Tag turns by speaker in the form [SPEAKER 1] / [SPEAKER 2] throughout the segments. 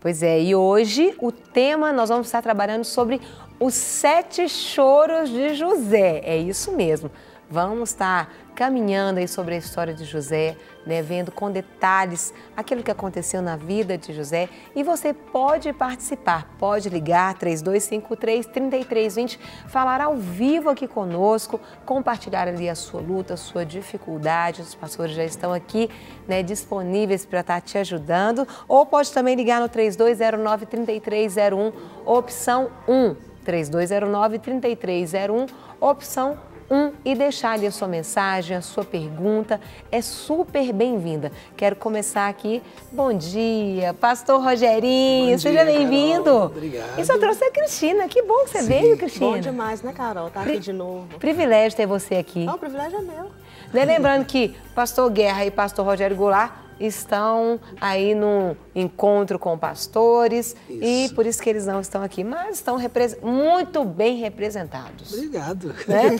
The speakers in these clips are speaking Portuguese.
[SPEAKER 1] Pois é, e hoje o tema nós vamos estar trabalhando sobre os 7 choros de José. É isso mesmo. Vamos estar caminhando aí sobre a história de José, né, vendo com detalhes aquilo que aconteceu na vida de José. E você pode participar, pode ligar 3253-3320, falar ao vivo aqui conosco, compartilhar ali a sua luta, a sua dificuldade. Os pastores já estão aqui, né, disponíveis para estar te ajudando. Ou pode também ligar no 3209-3301, opção 1. 3209-3301, opção 1, e deixar ali a sua mensagem, a sua pergunta, é super bem-vinda. Quero começar aqui. Bom dia, Pastor Rogerinho, seja bem-vindo.
[SPEAKER 2] Obrigado.
[SPEAKER 1] E só trouxe a Cristina, que bom que você veio, Cristina.
[SPEAKER 3] Bom demais, né, Carol? Tá aqui de novo.
[SPEAKER 1] Privilégio ter você aqui.
[SPEAKER 3] Não, o privilégio é meu.
[SPEAKER 1] Lembrando que Pastor Guerra e Pastor Rogério Goulart estão aí no encontro com pastores. Isso. E por isso que eles não estão aqui, mas estão muito bem representados.
[SPEAKER 2] Obrigado.
[SPEAKER 1] Né?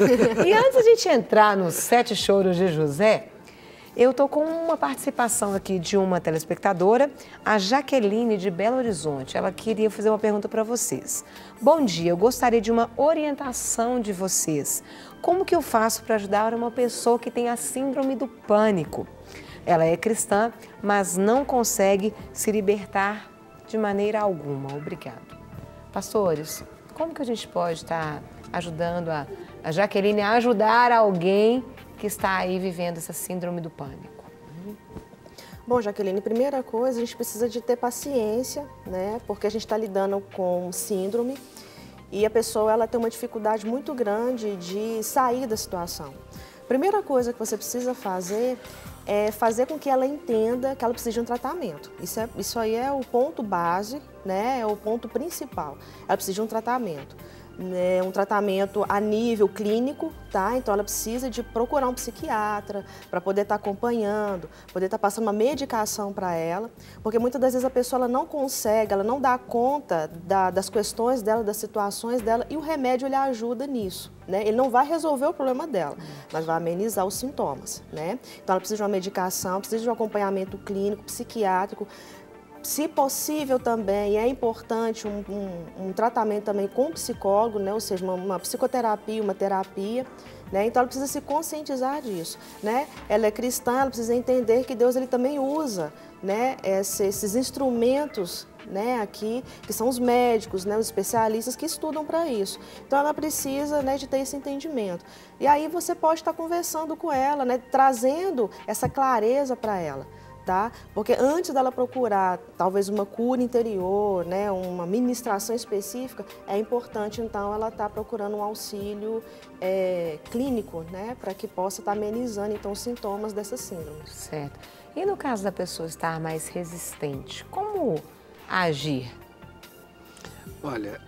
[SPEAKER 1] E antes de a gente entrar nos 7 choros de José, eu estou com uma participação aqui de uma telespectadora, a Jaqueline de Belo Horizonte. Ela queria fazer uma pergunta para vocês. Bom dia, eu gostaria de uma orientação de vocês. Como que eu faço para ajudar uma pessoa que tem a síndrome do pânico? Ela é cristã, mas não consegue se libertar de maneira alguma. Obrigado. Pastores, como que a gente pode estar ajudando a Jaqueline a ajudar alguém que está aí vivendo essa síndrome do pânico?
[SPEAKER 3] Bom, Jaqueline, primeira coisa, a gente precisa de ter paciência, né? Porque a gente está lidando com síndrome e a pessoa ela tem uma dificuldade muito grande de sair da situação. Primeira coisa que você precisa fazer é fazer com que ela entenda que ela precisa de um tratamento. Isso aí é o ponto base, né? É o ponto principal. Ela precisa de um tratamento. Um tratamento a nível clínico, tá? Então ela precisa de procurar um psiquiatra para poder estar acompanhando, poder estar passando uma medicação para ela, porque muitas das vezes a pessoa ela não consegue, ela não dá conta das questões dela, das situações dela, e o remédio ele ajuda nisso, né? Ele não vai resolver o problema dela, mas vai amenizar os sintomas, né? Então ela precisa de uma medicação, precisa de um acompanhamento clínico, psiquiátrico. Se possível também, é importante um tratamento também com psicólogo, né? Ou seja, uma psicoterapia, uma terapia, né? Então ela precisa se conscientizar disso, né? Ela é cristã, ela precisa entender que Deus ele também usa, né? Esses instrumentos, né? Aqui, que são os médicos, né? Os especialistas que estudam para isso. Então ela precisa, né, de ter esse entendimento. E aí você pode estar conversando com ela, né? Trazendo essa clareza para ela. Tá? Porque antes dela procurar talvez uma cura interior, né, uma ministração específica, é importante então ela estar procurando um auxílio clínico, né, para que possa estar amenizando então os sintomas dessa síndrome.
[SPEAKER 1] Certo. E no caso da pessoa estar mais resistente, como agir?
[SPEAKER 2] Olha,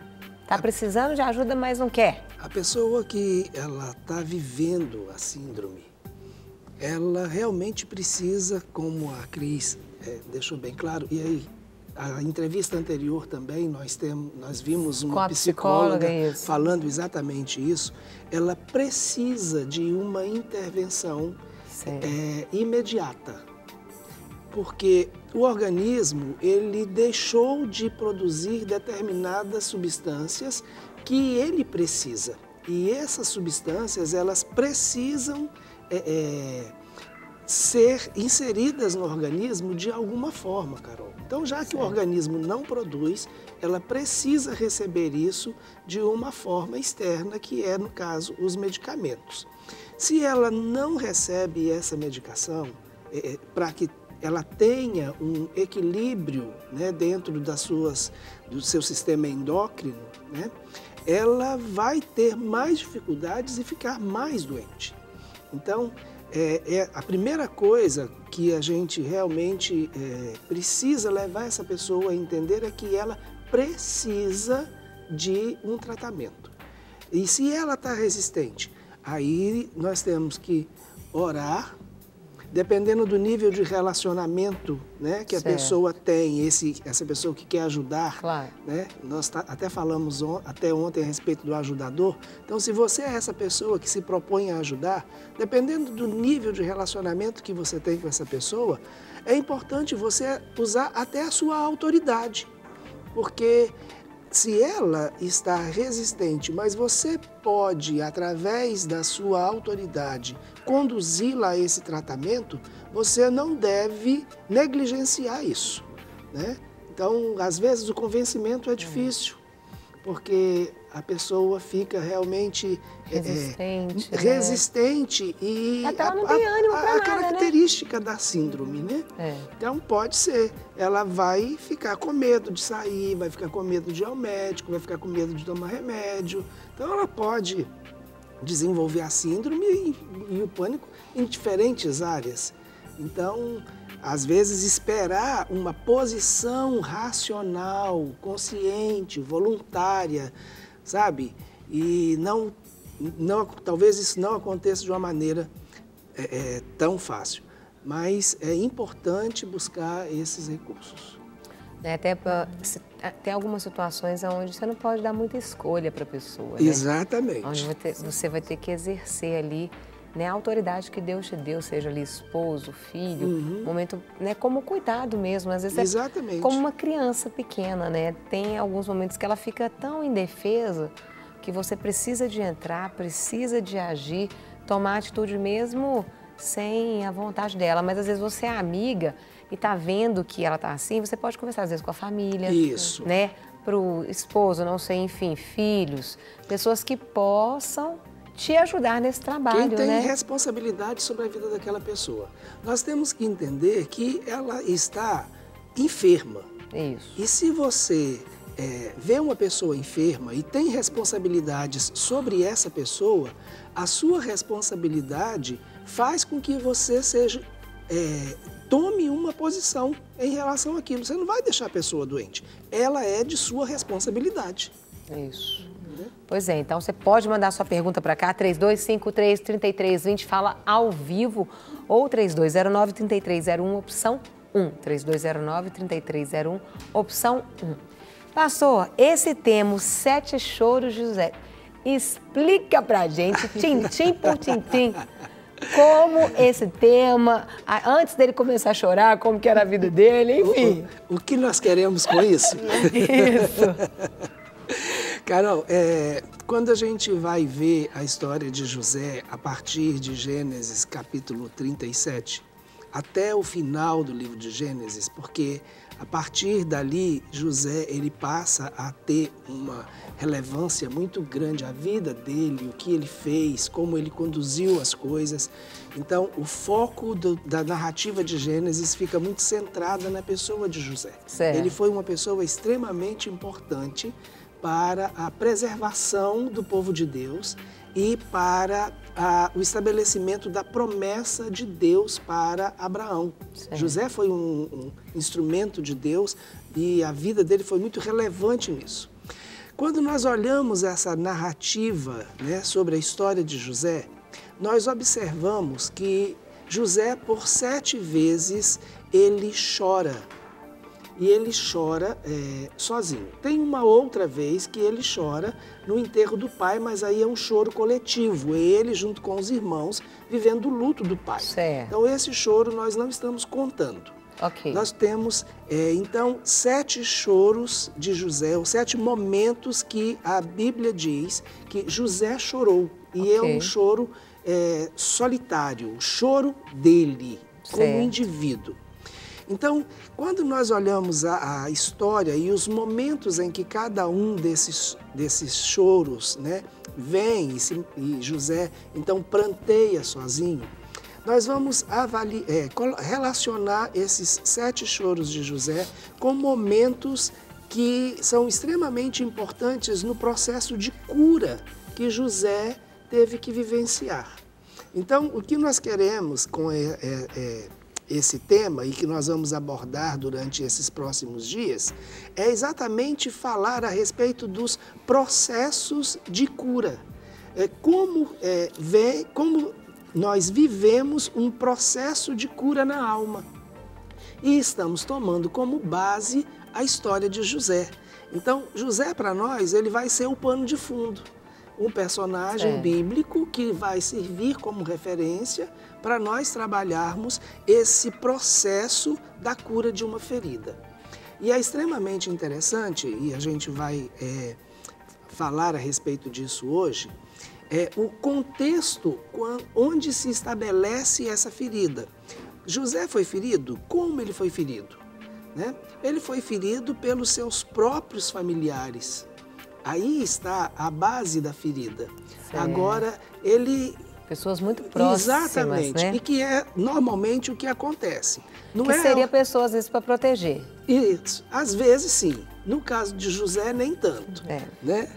[SPEAKER 1] está precisando de ajuda, mas não quer.
[SPEAKER 2] A pessoa que ela está vivendo a síndrome, ela realmente precisa, como a Cris deixou bem claro, e aí a entrevista anterior também nós vimos uma psicóloga falando exatamente isso, ela precisa de uma intervenção imediata, porque o organismo ele deixou de produzir determinadas substâncias que ele precisa, e essas substâncias elas precisam ser inseridas no organismo de alguma forma, Carol. Então, já que o organismo não produz, ela precisa receber isso de uma forma externa, que é, no caso, os medicamentos. Se ela não recebe essa medicação, para que ela tenha um equilíbrio, né, dentro do seu sistema endócrino, né, ela vai ter mais dificuldades e ficar mais doente. Então, a primeira coisa que a gente realmente precisa levar essa pessoa a entender é que ela precisa de um tratamento. E se ela está resistente, aí nós temos que orar, dependendo do nível de relacionamento, né, que a pessoa tem, essa pessoa que quer ajudar, né, nós até falamos até ontem a respeito do ajudador. Então, se você é essa pessoa que se propõe a ajudar, dependendo do nível de relacionamento que você tem com essa pessoa, é importante você usar até a sua autoridade. porque se ela está resistente, mas você pode, através da sua autoridade, conduzi-la a esse tratamento, você não deve negligenciar isso, né? Então, às vezes, o convencimento é difícil, porque a pessoa fica realmente resistente e
[SPEAKER 1] até ela não tem ânimo pra
[SPEAKER 2] a
[SPEAKER 1] nada,
[SPEAKER 2] característica da síndrome, né?
[SPEAKER 1] É.
[SPEAKER 2] Então pode ser, ela vai ficar com medo de sair, vai ficar com medo de ir ao médico, vai ficar com medo de tomar remédio. Então ela pode desenvolver a síndrome e o pânico em diferentes áreas. Então, às vezes, esperar uma posição racional, consciente, voluntária, sabe? E talvez isso não aconteça de uma maneira tão fácil. Mas é importante buscar esses recursos.
[SPEAKER 1] Tem algumas situações onde você não pode dar muita escolha para a pessoa.
[SPEAKER 2] Exatamente.
[SPEAKER 1] Né? Onde você vai ter que exercer ali, né, a autoridade que Deus te deu, seja ali esposo, filho, momento, né, como cuidado mesmo. Às vezes
[SPEAKER 2] Exatamente.
[SPEAKER 1] Como uma criança pequena, né? Tem alguns momentos que ela fica tão indefesa que você precisa de entrar, precisa de agir, tomar atitude mesmo sem a vontade dela. Mas às vezes você é amiga e tá vendo que ela tá assim, você pode conversar às vezes com a família.
[SPEAKER 2] Isso.
[SPEAKER 1] Né? Pro esposo, não sei, enfim, filhos, pessoas que possam te ajudar nesse trabalho,
[SPEAKER 2] Quem tem
[SPEAKER 1] né?
[SPEAKER 2] responsabilidade sobre a vida daquela pessoa. Nós temos que entender que ela está enferma.
[SPEAKER 1] Isso.
[SPEAKER 2] E se você vê uma pessoa enferma e tem responsabilidades sobre essa pessoa, a sua responsabilidade faz com que você tome uma posição em relação àquilo. Você não vai deixar a pessoa doente. Ela é de sua responsabilidade.
[SPEAKER 1] Isso. Pois é, então você pode mandar sua pergunta para cá, 3253-3320, fala ao vivo, ou 3209-3301, opção 1. 3209-3301, opção 1. Pastor, esse tema, os 7 choros de José, explica pra gente, tintim por tintim, como esse tema, antes dele começar a chorar, como que era a vida dele, enfim.
[SPEAKER 2] O que nós queremos com isso?
[SPEAKER 1] Isso.
[SPEAKER 2] Carol, quando a gente vai ver a história de José a partir de Gênesis capítulo 37, até o final do livro de Gênesis, porque a partir dali José ele passa a ter uma relevância muito grande, a vida dele, o que ele fez, como ele conduziu as coisas. Então, o foco da narrativa de Gênesis fica muito centrada na pessoa de José.
[SPEAKER 1] Certo.
[SPEAKER 2] Ele foi uma pessoa extremamente importante para a preservação do povo de Deus e para o estabelecimento da promessa de Deus para Abraão. Certo. José foi um instrumento de Deus e a vida dele foi muito relevante nisso. Quando nós olhamos essa narrativa, né, sobre a história de José, nós observamos que José, por 7 vezes, ele chora. E ele chora sozinho. Tem uma outra vez que ele chora no enterro do pai, mas aí é um choro coletivo. Ele, junto com os irmãos, vivendo o luto do pai.
[SPEAKER 1] Certo.
[SPEAKER 2] Então, esse choro nós não estamos contando.
[SPEAKER 1] Okay.
[SPEAKER 2] Nós temos, então, 7 choros de José, ou 7 momentos que a Bíblia diz que José chorou. E okay. É um choro solitário, o choro dele, como indivíduo. Então, quando nós olhamos a história e os momentos em que cada um desses choros, né, vem e José, então, pranteia sozinho, nós vamos relacionar esses 7 choros de José com momentos que são extremamente importantes no processo de cura que José teve que vivenciar. Então, o que nós queremos com esse tema e que nós vamos abordar durante esses próximos dias é exatamente falar a respeito dos processos de cura. Como nós vivemos um processo de cura na alma. E estamos tomando como base a história de José. Então, José, para nós, ele vai ser o pano de fundo. Um personagem bíblico que vai servir como referência para nós trabalharmos esse processo da cura de uma ferida. E é extremamente interessante, e a gente vai falar a respeito disso hoje, o contexto onde se estabelece essa ferida. José foi ferido? Como ele foi ferido? Né? Ele foi ferido pelos seus próprios familiares. Aí está a base da ferida. Certo. Agora, ele...
[SPEAKER 1] Pessoas muito próximas,
[SPEAKER 2] exatamente,
[SPEAKER 1] né?
[SPEAKER 2] E que é normalmente o que acontece. Não
[SPEAKER 1] que seria pessoas, às vezes, para proteger.
[SPEAKER 2] Isso, às vezes sim. No caso de José, nem tanto. Né?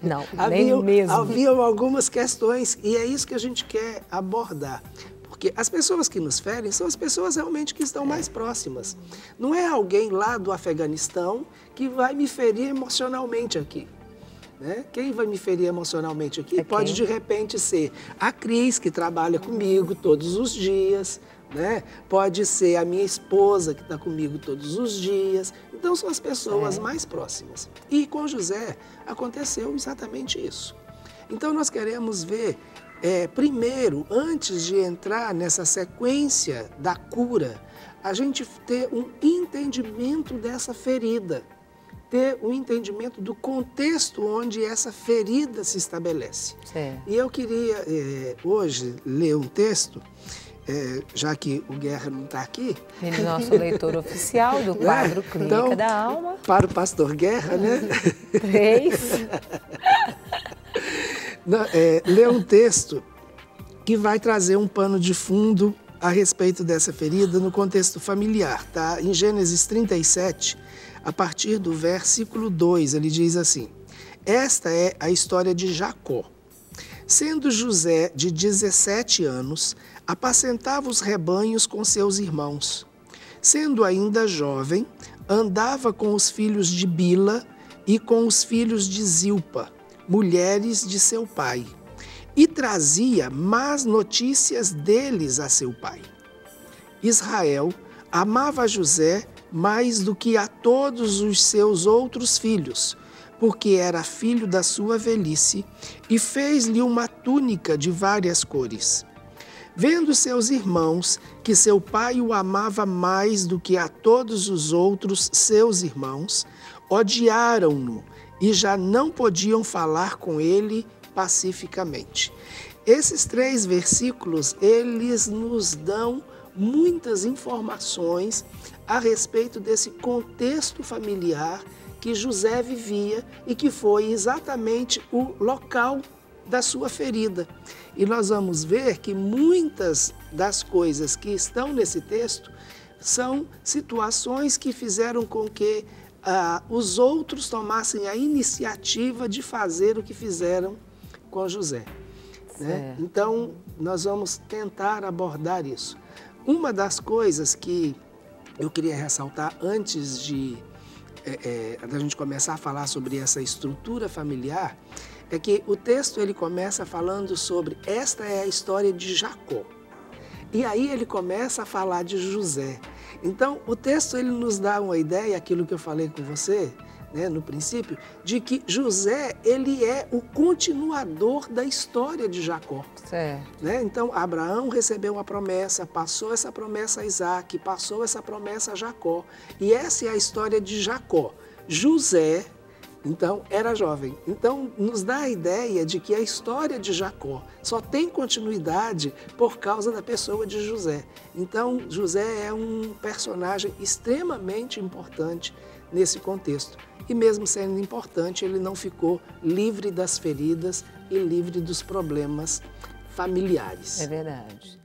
[SPEAKER 1] Não, nem mesmo.
[SPEAKER 2] Haviam algumas questões, e é isso que a gente quer abordar. Porque as pessoas que nos ferem são as pessoas realmente que estão mais próximas. Não é alguém lá do Afeganistão que vai me ferir emocionalmente aqui. Né? Quem vai me ferir emocionalmente aqui pode, de repente, ser a Cris, que trabalha comigo todos os dias, né? Pode ser a minha esposa, que está comigo todos os dias. Então, são as pessoas mais próximas. E com José aconteceu exatamente isso. Então, nós queremos ver, primeiro, antes de entrar nessa sequência da cura, a gente ter um entendimento dessa ferida. Ter um entendimento do contexto onde essa ferida se estabelece. Sim. E eu queria hoje ler um texto, já que o Guerra não está aqui.
[SPEAKER 1] Ele é nosso leitor oficial do quadro Clínica então, da Alma.
[SPEAKER 2] Para o pastor Guerra, né?
[SPEAKER 1] 3.
[SPEAKER 2] Ler um texto que vai trazer um pano de fundo a respeito dessa ferida no contexto familiar. Tá? Em Gênesis 37, a partir do versículo 2, ele diz assim: esta é a história de Jacó. Sendo José de 17 anos, apacentava os rebanhos com seus irmãos. Sendo ainda jovem, andava com os filhos de Bila e com os filhos de Zilpa, mulheres de seu pai, e trazia más notícias deles a seu pai. Israel amava José mais do que a todos os seus outros filhos, porque era filho da sua velhice, e fez-lhe uma túnica de várias cores. Vendo seus irmãos que seu pai o amava mais do que a todos os outros seus irmãos, odiaram-no e já não podiam falar com ele pacificamente. Esses 3 versículos, eles nos dão muitas informações a respeito desse contexto familiar que José vivia e que foi exatamente o local da sua ferida. E nós vamos ver que muitas das coisas que estão nesse texto são situações que fizeram com que os outros tomassem a iniciativa de fazer o que fizeram com José. Né? Então, nós vamos tentar abordar isso. Uma das coisas que eu queria ressaltar antes de a gente começar a falar sobre essa estrutura familiar é que o texto ele começa falando sobre esta é a história de Jacó. E aí ele começa a falar de José. Então, o texto ele nos dá uma ideia, aquilo que eu falei com você, né, no princípio, de que José ele é o continuador da história de Jacó.
[SPEAKER 1] Certo.
[SPEAKER 2] Né? Então, Abraão recebeu uma promessa, passou essa promessa a Isaac, passou essa promessa a Jacó. E essa é a história de Jacó. José, então, era jovem. Então, nos dá a ideia de que a história de Jacó só tem continuidade por causa da pessoa de José. Então, José é um personagem extremamente importante nesse contexto. E mesmo sendo importante, ele não ficou livre das feridas e livre dos problemas familiares.
[SPEAKER 1] É verdade.